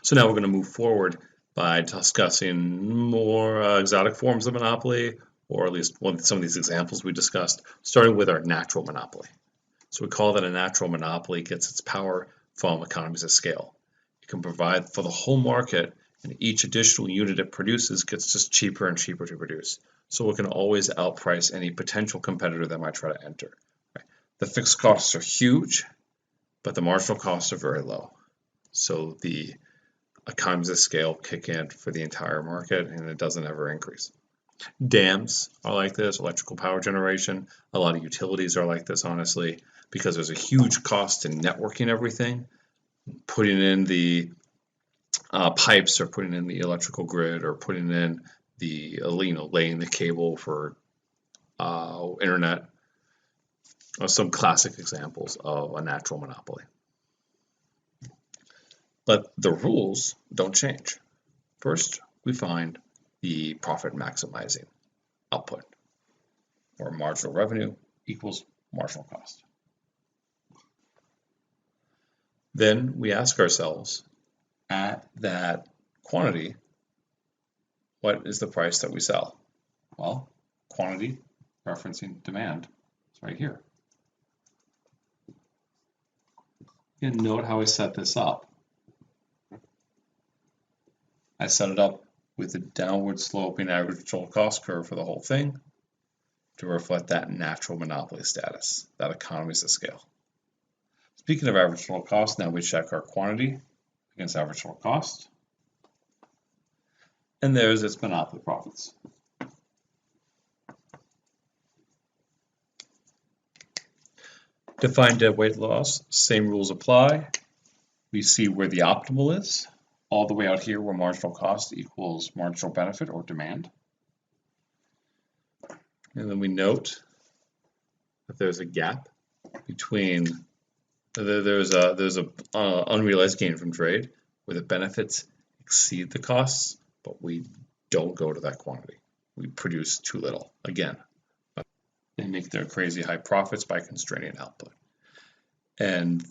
So now we're going to move forward by discussing more exotic forms of monopoly, or at least some of these examples we discussed, starting with our natural monopoly. So we call that a natural monopoly gets its power from economies of scale. It can provide for the whole market, and each additional unit it produces gets just cheaper and cheaper to produce. So it can always outprice any potential competitor that might try to enter. Right? The fixed costs are huge, but the marginal costs are very low. So the economies of scale kick in for the entire market, and it doesn't ever increase. Dams are like this, electrical power generation. A lot of utilities are like this, honestly, because there's a huge cost in networking everything, putting in the pipes, or putting in the electrical grid, or putting in the laying the cable for internet. Are some classic examples of a natural monopoly. But the rules don't change. First, we find the profit maximizing output, or marginal revenue equals marginal cost. Then we ask ourselves, at that quantity, what is the price that we sell? Well, quantity referencing demand is right here. And note how I set this up. I set it up with a downward sloping average total cost curve for the whole thing to reflect that natural monopoly status, that economies of scale. Speaking of average total cost, now we check our quantity against average total cost. And there's its monopoly profits. To find dead weight loss, same rules apply. We see where the optimal is, all the way out here where marginal cost equals marginal benefit or demand. And then we note that there's a gap between, there's a unrealized gain from trade where the benefits exceed the costs, but we don't go to that quantity. We produce too little. Again, they make their crazy high profits by constraining output. And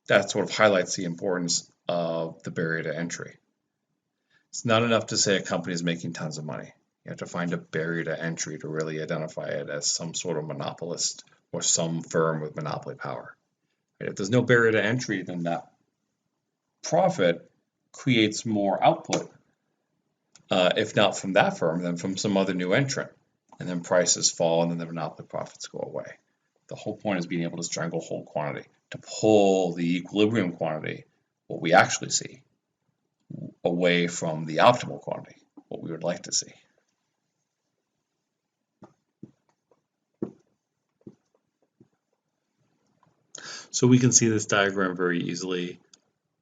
that sort of highlights the importance of the barrier to entry. It's not enough to say a company is making tons of money. You have to find a barrier to entry to really identify it as some sort of monopolist or some firm with monopoly power. Right? If there's no barrier to entry, then that profit creates more output, if not from that firm, then from some other new entrant. And then prices fall, and then the monopoly profits go away. The whole point is being able to strangle whole quantity, to pull the equilibrium quantity, what we actually see, away from the optimal quantity, what we would like to see. So we can see this diagram very easily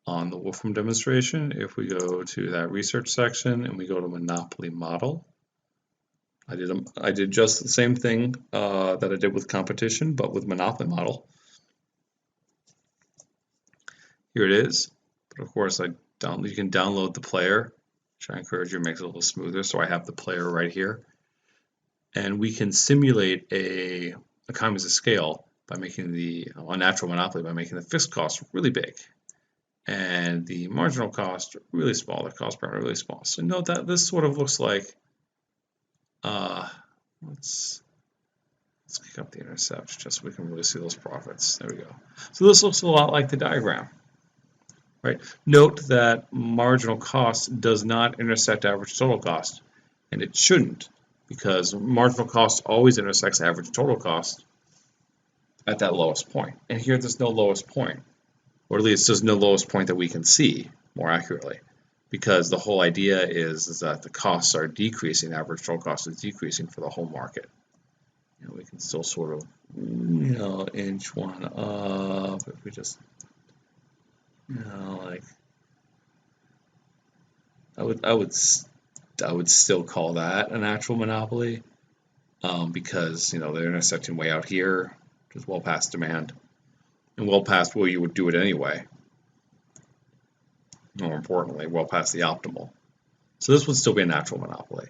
on the Wolfram demonstration. If we go to that research section and we go to monopoly model, I did just the same thing that I did with competition, but with monopoly model. Here it is. But of course, you can download the player, which I encourage you to make it a little smoother. So I have the player right here. And we can simulate a economies of scale by making a natural monopoly by making the fixed cost really big and the marginal cost really small, the cost per unit really small. So note that this sort of looks like, let's kick up the intercept just so we can really see those profits. There we go. So this looks a lot like the diagram, right? Note that marginal cost does not intersect average total cost, and it shouldn't, because marginal cost always intersects average total cost at that lowest point. And here there's no lowest point, or at least there's no lowest point that we can see more accurately, because the whole idea is that the costs are decreasing, average total cost is decreasing for the whole market. We can still sort of, inch one up if we just, like, I would still call that a natural monopoly, because they're intersecting way out here, which is well past demand, and well past where you would do it anyway. More importantly, well past the optimal. So this would still be a natural monopoly.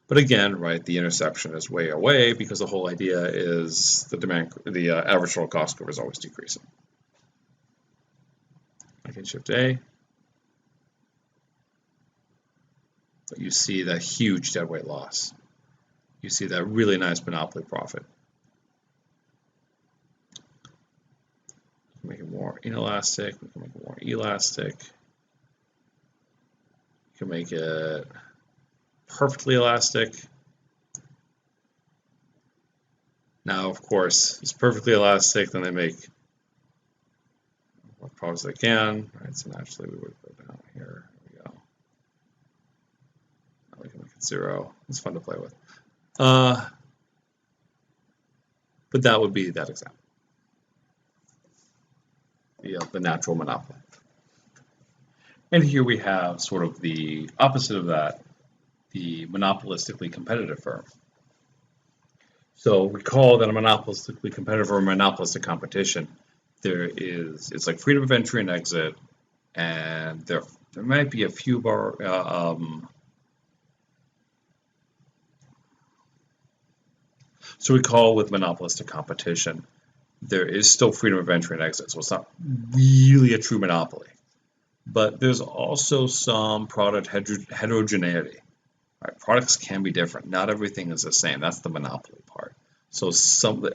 But again, right, the interception is way away because the whole idea is the average total cost curve is always decreasing. I can shift A. but you see that huge deadweight loss. You see that really nice monopoly profit. Make it more inelastic, we can make it more elastic. You can make it perfectly elastic. Now, of course, it's perfectly elastic, then they make what profits they can, right? So naturally we would go down here. There we go. Now we can make it 0. It's fun to play with. But that would be that example. The natural monopoly. And here we have sort of the opposite of that, the monopolistically competitive firm. So recall that a monopolistically competitive or monopolistic competition, it's like freedom of entry and exit, and there might be a few so recall with monopolistic competition, there is still freedom of entry and exit, so it's not really a true monopoly. But there's also some product heterogeneity. Right? Products can be different. Not everything is the same. That's the monopoly part. So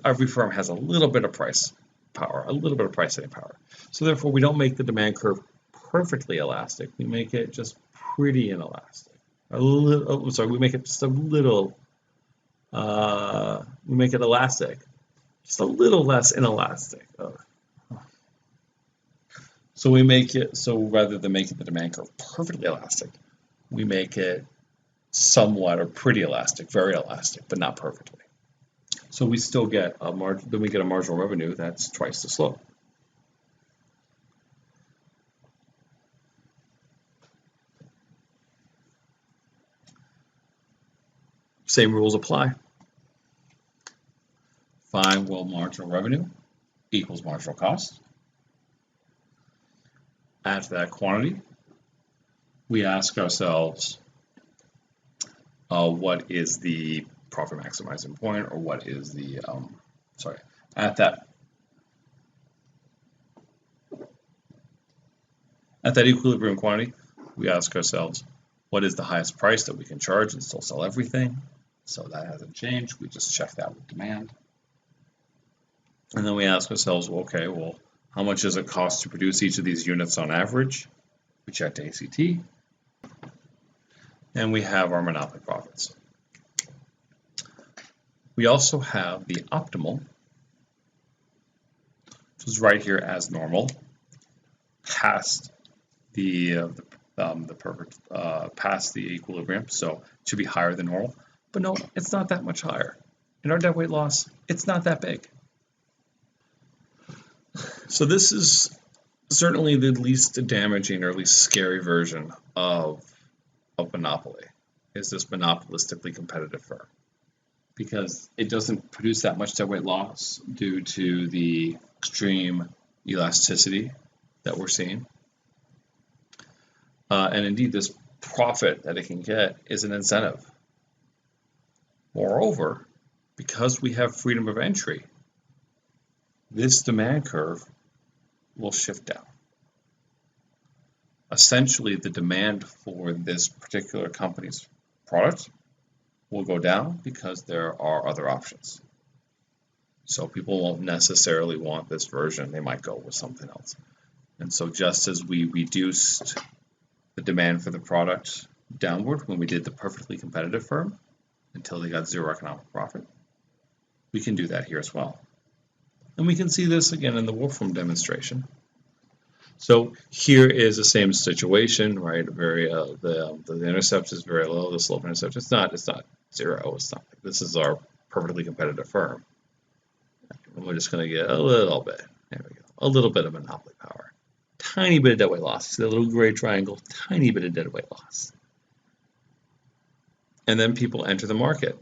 every firm has a little bit of price power, a little bit of price setting power. So therefore, we don't make the demand curve perfectly elastic. We make it just pretty inelastic. We make it just a little. We make it elastic, just a little less inelastic. So we make it, so rather than making the demand curve perfectly elastic, we make it somewhat or pretty elastic, very elastic, but not perfectly. So we still get a then we get a marginal revenue that's twice the slope. Same rules apply. Find well marginal revenue equals marginal cost. Add to that quantity. We ask ourselves, what is the profit maximizing point, or what is the, at that equilibrium quantity, we ask ourselves, what is the highest price that we can charge and still sell everything? So that hasn't changed. We just check that with demand. And then we ask ourselves, well, okay, well, how much does it cost to produce each of these units on average? We check the ACT. And we have our monopoly profits. We also have the optimal, which is right here as normal, past the perfect, past the equilibrium. So it should be higher than normal. But no, it's not that much higher. In our deadweight loss, it's not that big. So this is certainly the least damaging or least scary version of monopoly, is this monopolistically competitive firm, because it doesn't produce that much deadweight loss due to the extreme elasticity that we're seeing. And indeed, this profit that it can get is an incentive. Moreover, because we have freedom of entry, this demand curve will shift down. Essentially, the demand for this particular company's product will go down because there are other options. So people won't necessarily want this version. They might go with something else. And so just as we reduced the demand for the product downward when we did the perfectly competitive firm until they got zero economic profit, we can do that here as well. And we can see this again in the Wolfram demonstration. So here is the same situation, right? The intercept is very low. The slope intercept, it's not zero. It's not. This is our perfectly competitive firm. And we're just going to get a little bit. There we go. A little bit of monopoly power. Tiny bit of deadweight loss. See the little gray triangle? Tiny bit of deadweight loss. And then people enter the market.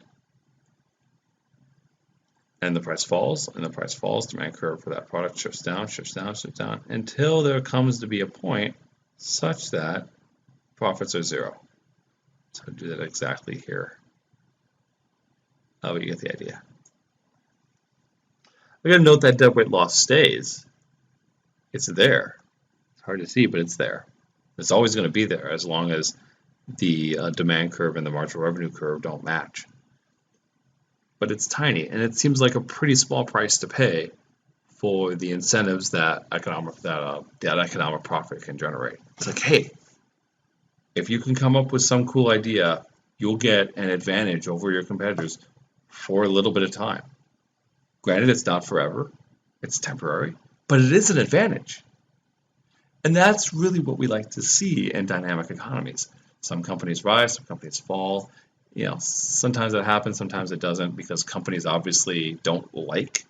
And the price falls, and the price falls. Demand curve for that product shifts down, shifts down, shifts down, until there comes to be a point such that profits are zero. So I'll do that exactly here. Oh, you get the idea. I'm going to note that deadweight loss stays. It's there. It's hard to see, but it's there. It's always going to be there as long as the demand curve and the marginal revenue curve don't match. But it's tiny, and it seems like a pretty small price to pay for the incentives that economic profit can generate. It's like, hey, if you can come up with some cool idea, you'll get an advantage over your competitors for a little bit of time. Granted, it's not forever, it's temporary, but it is an advantage. And that's really what we like to see in dynamic economies. Some companies rise, some companies fall. Sometimes it happens, sometimes it doesn't, because companies obviously don't like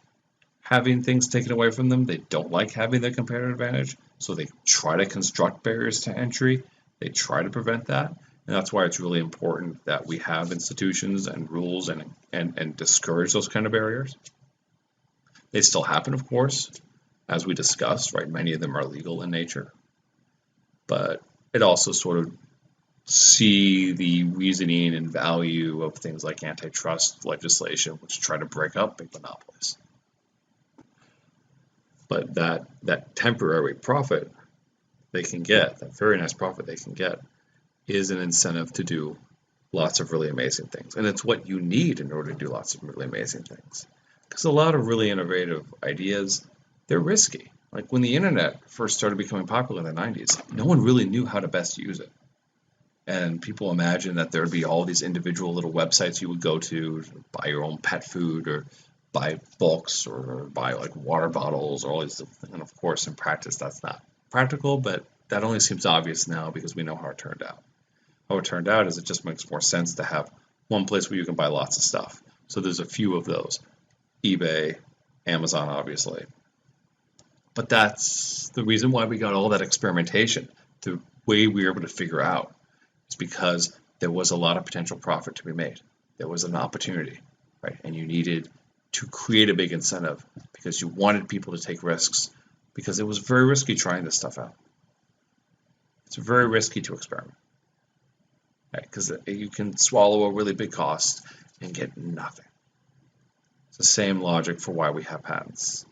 having things taken away from them. They don't like having their competitive advantage, so they try to construct barriers to entry. They try to prevent that, and that's why it's really important that we have institutions and rules and discourage those kind of barriers. They still happen, of course, as we discussed, right? Many of them are legal in nature, but it also sort of see the reasoning and value of things like antitrust legislation, which try to break up big monopolies. But that temporary profit they can get, that very nice profit they can get, is an incentive to do lots of really amazing things. And it's what you need in order to do lots of really amazing things. Because a lot of really innovative ideas, they're risky. Like when the internet first started becoming popular in the 90s, no one really knew how to best use it. And people imagined that there would be all these individual little websites you would go to buy your own pet food or buy books or buy like water bottles or all these. And of course, in practice, that's not practical, but that only seems obvious now because we know how it turned out. How it turned out is it just makes more sense to have one place where you can buy lots of stuff. So there's a few of those. eBay, Amazon, obviously. But that's the reason why we got all that experimentation. The way we were able to figure out is because there was a lot of potential profit to be made. There was an opportunity, right? And you needed to create a big incentive because you wanted people to take risks, because it was very risky trying this stuff out. It's very risky to experiment, right? Because you can swallow a really big cost and get nothing. It's the same logic for why we have patents.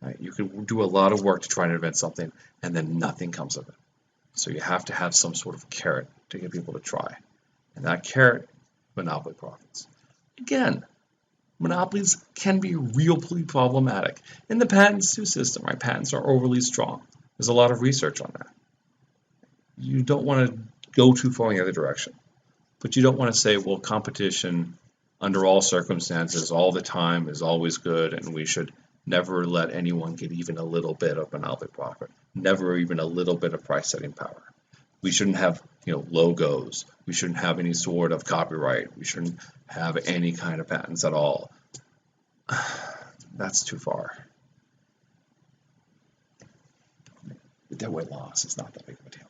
Right? You can do a lot of work to try and invent something and then nothing comes of it. So you have to have some sort of carrot to get people to try. And that carrot, monopoly profits. Again, monopolies can be really problematic. In the patent sue system, right? Patents are overly strong. There's a lot of research on that. You don't want to go too far in the other direction. But you don't want to say, well, competition under all circumstances, all the time, is always good, and we should never let anyone get even a little bit of monopoly profit, never even a little bit of price setting power. We shouldn't have, logos. We shouldn't have any sort of copyright. We shouldn't have any kind of patents at all. That's too far. The deadweight loss is not that big of a deal.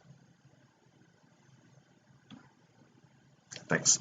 Thanks.